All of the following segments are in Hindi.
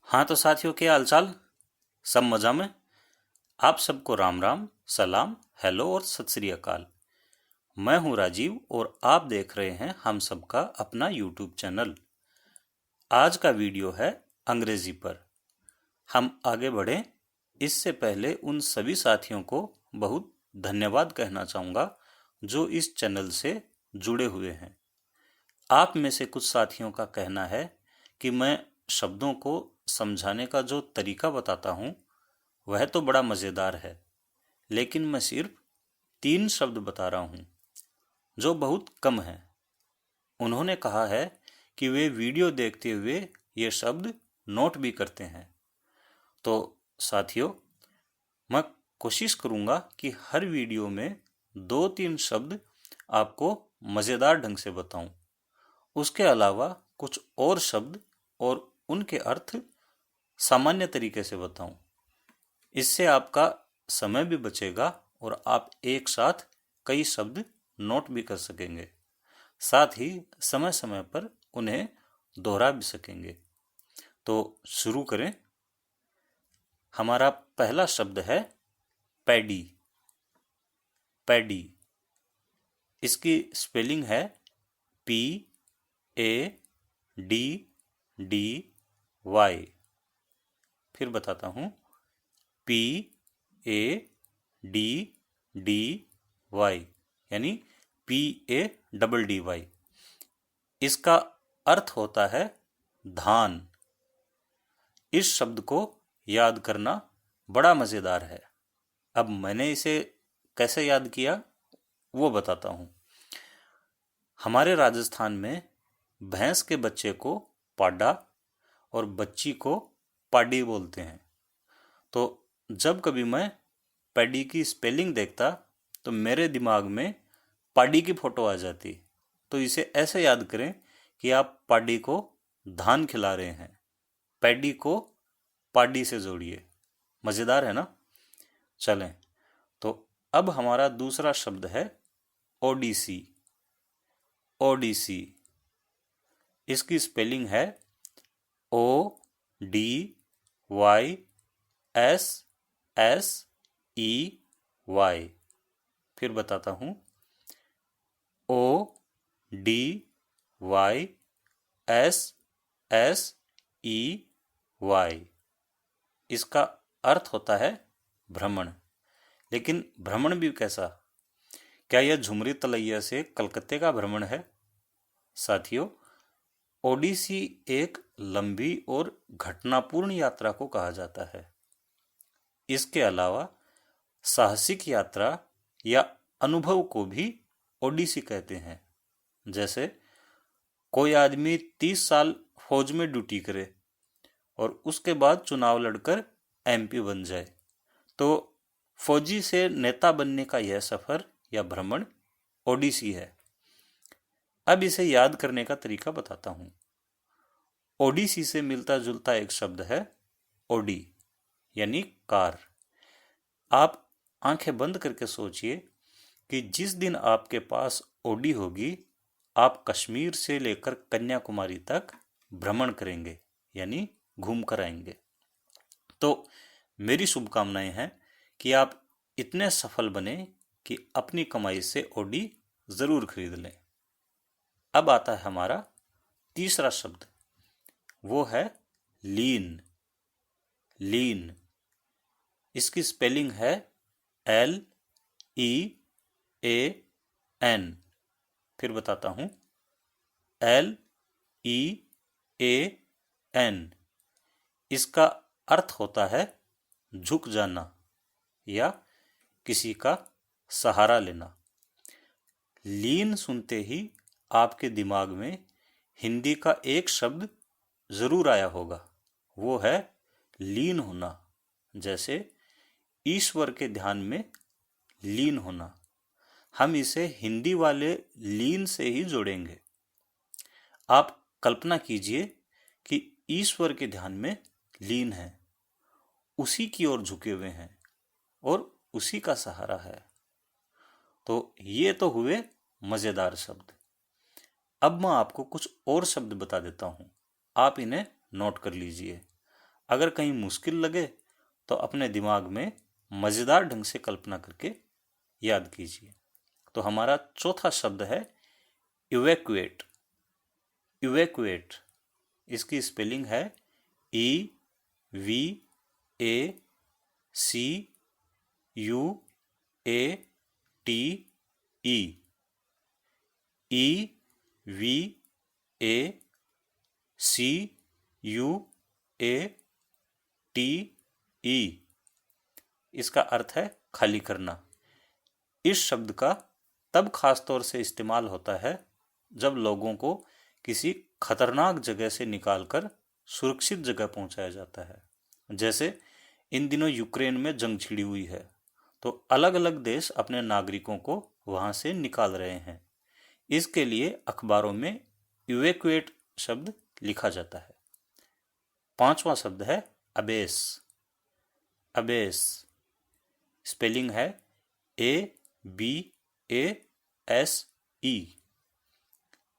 हाँ तो साथियों, क्या हालचाल? सब मजा में? आप सबको राम राम, सलाम, हेलो और सत श्री अकाल। मैं हूँ राजीव और आप देख रहे हैं हम सबका अपना यूट्यूब चैनल। आज का वीडियो है अंग्रेजी पर। हम आगे बढ़ें इससे पहले उन सभी साथियों को बहुत धन्यवाद कहना चाहूँगा जो इस चैनल से जुड़े हुए हैं। आप में से कुछ साथियों का कहना है कि मैं शब्दों को समझाने का जो तरीका बताता हूँ वह तो बड़ा मज़ेदार है, लेकिन मैं सिर्फ 3 शब्द बता रहा हूँ जो बहुत कम है। उन्होंने कहा है कि वे वीडियो देखते हुए ये शब्द नोट भी करते हैं। तो साथियों, मैं कोशिश करूँगा कि हर वीडियो में 2-3 शब्द आपको मज़ेदार ढंग से बताऊं। उसके अलावा कुछ और शब्द और उनके अर्थ सामान्य तरीके से बताऊं। इससे आपका समय भी बचेगा और आप एक साथ कई शब्द नोट भी कर सकेंगे। साथ ही समय समय पर उन्हें दोहरा भी सकेंगे। तो शुरू करें। हमारा पहला शब्द है पैडी। पैडी, इसकी स्पेलिंग है PADDY। फिर बताता हूँ, PADDY यानी PADDY। इसका अर्थ होता है धान। इस शब्द को याद करना बड़ा मज़ेदार है। अब मैंने इसे कैसे याद किया वो बताता हूँ। हमारे राजस्थान में भैंस के बच्चे को पाडा और बच्ची को पाडी बोलते हैं। तो जब कभी मैं पैडी की स्पेलिंग देखता तो मेरे दिमाग में पाडी की फोटो आ जाती। तो इसे ऐसे याद करें कि आप पाडी को धान खिला रहे हैं। पैडी को पाडी से जोड़िए। मज़ेदार है ना? चलें, तो अब हमारा दूसरा शब्द है ओडिसी। ओडिसी, इसकी स्पेलिंग है ODYSSEY। फिर बताता हूँ, ODYSSEY। इसका अर्थ होता है भ्रमण। लेकिन भ्रमण भी कैसा? क्या यह झुमरी तलैया से कलकत्ते का भ्रमण है? साथियों, ओडिसी एक लंबी और घटनापूर्ण यात्रा को कहा जाता है। इसके अलावा साहसिक यात्रा या अनुभव को भी ओडिसी कहते हैं। जैसे कोई आदमी 30 साल फौज में ड्यूटी करे और उसके बाद चुनाव लड़कर MP बन जाए, तो फौजी से नेता बनने का यह सफर या भ्रमण ओडिसी है। अब इसे याद करने का तरीका बताता हूँ। ओडिसी से मिलता जुलता एक शब्द है ओडी यानी कार। आप आंखें बंद करके सोचिए कि जिस दिन आपके पास ओडी होगी, आप कश्मीर से लेकर कन्याकुमारी तक भ्रमण करेंगे यानी घूम कर आएंगे। तो मेरी शुभकामनाएं हैं कि आप इतने सफल बने कि अपनी कमाई से ओडी जरूर खरीद लें। अब आता है हमारा तीसरा शब्द, वो है लीन। लीन, इसकी स्पेलिंग है LEAN। फिर बताता हूँ, LEAN। इसका अर्थ होता है झुक जाना या किसी का सहारा लेना। लीन सुनते ही आपके दिमाग में हिंदी का एक शब्द जरूर आया होगा, वो है लीन होना। जैसे ईश्वर के ध्यान में लीन होना। हम इसे हिंदी वाले लीन से ही जोड़ेंगे। आप कल्पना कीजिए कि ईश्वर के ध्यान में लीन है, उसी की ओर झुके हुए हैं और उसी का सहारा है। तो ये तो हुए मजेदार शब्द। अब मैं आपको कुछ और शब्द बता देता हूं, आप इन्हें नोट कर लीजिए। अगर कहीं मुश्किल लगे तो अपने दिमाग में मज़ेदार ढंग से कल्पना करके याद कीजिए। तो हमारा चौथा शब्द है इवैक्यूएट। इवैक्यूएट, इसकी स्पेलिंग है EVACUATE। EVACUATE, इसका अर्थ है खाली करना। इस शब्द का तब खास तौर से इस्तेमाल होता है जब लोगों को किसी खतरनाक जगह से निकालकर सुरक्षित जगह पहुंचाया जाता है। जैसे इन दिनों यूक्रेन में जंग छिड़ी हुई है, तो अलग अलग देश अपने नागरिकों को वहां से निकाल रहे हैं। इसके लिए अखबारों में इवैक्यूएट शब्द लिखा जाता है। पांचवा शब्द है अबेस। अबेस, स्पेलिंग है ABASE।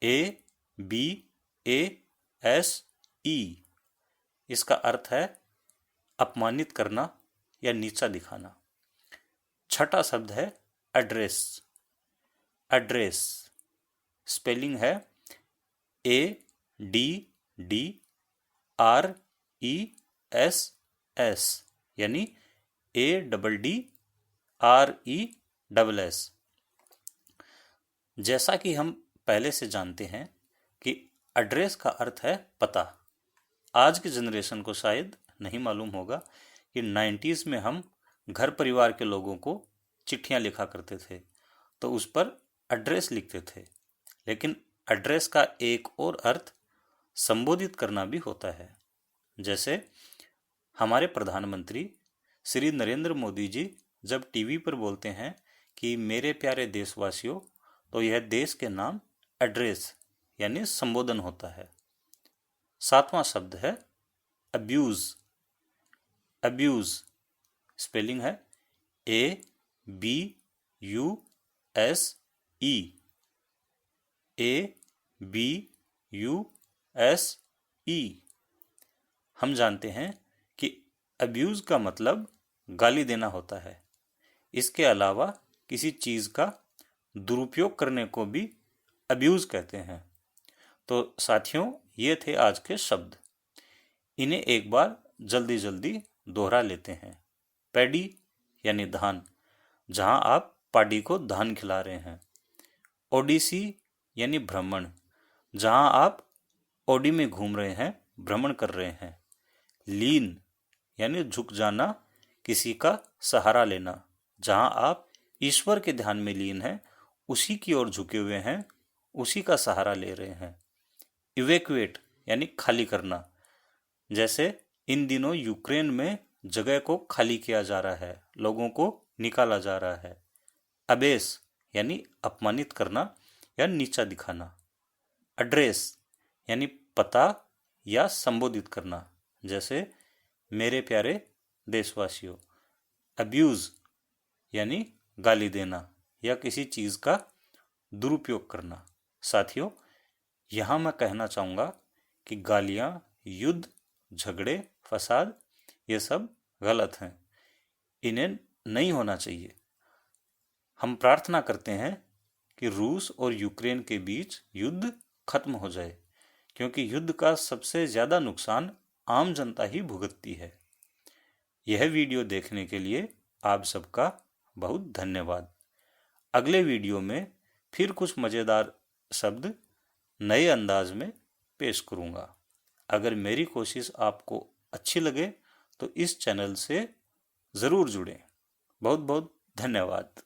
ABASE, इसका अर्थ है अपमानित करना या नीचा दिखाना। छठा शब्द है एड्रेस। एड्रेस, स्पेलिंग है ADDRESS, यानी ADDRESS। जैसा कि हम पहले से जानते हैं कि एड्रेस का अर्थ है पता। आज की जनरेशन को शायद नहीं मालूम होगा कि 90s में हम घर परिवार के लोगों को चिट्ठियां लिखा करते थे तो उस पर एड्रेस लिखते थे। लेकिन एड्रेस का एक और अर्थ संबोधित करना भी होता है। जैसे हमारे प्रधानमंत्री श्री नरेंद्र मोदी जी जब टीवी पर बोलते हैं कि मेरे प्यारे देशवासियों, तो यह देश के नाम एड्रेस यानी संबोधन होता है। सातवां शब्द है अब्यूज। अब्यूज, स्पेलिंग है ABUSE। ABUSE। हम जानते हैं कि अब्यूज का मतलब गाली देना होता है। इसके अलावा किसी चीज का दुरुपयोग करने को भी अब्यूज कहते हैं। तो साथियों, ये थे आज के शब्द। इन्हें एक बार जल्दी जल्दी दोहरा लेते हैं। पैडी यानी धान, जहां आप पाडी को धान खिला रहे हैं। ओडिसी यानी भ्रमण, जहां आप ओडी में घूम रहे हैं, भ्रमण कर रहे हैं। लीन यानी झुक जाना, किसी का सहारा लेना, जहां आप ईश्वर के ध्यान में लीन हैं, उसी की ओर झुके हुए हैं, उसी का सहारा ले रहे हैं। इवैक्यूएट यानी खाली करना, जैसे इन दिनों यूक्रेन में जगह को खाली किया जा रहा है, लोगों को निकाला जा रहा है। अबेस यानी अपमानित करना या नीचा दिखाना। एड्रेस यानी पता या संबोधित करना, जैसे मेरे प्यारे देशवासियों। अब्यूज यानी गाली देना या किसी चीज का दुरुपयोग करना। साथियों, यहाँ मैं कहना चाहूँगा कि गालियाँ, युद्ध, झगड़े, फसाद, ये सब गलत हैं। इन्हें नहीं होना चाहिए। हम प्रार्थना करते हैं कि रूस और यूक्रेन के बीच युद्ध खत्म हो जाए, क्योंकि युद्ध का सबसे ज़्यादा नुकसान आम जनता ही भुगतती है। यह वीडियो देखने के लिए आप सबका बहुत धन्यवाद। अगले वीडियो में फिर कुछ मज़ेदार शब्द नए अंदाज में पेश करूँगा। अगर मेरी कोशिश आपको अच्छी लगे तो इस चैनल से ज़रूर जुड़ें। बहुत बहुत धन्यवाद।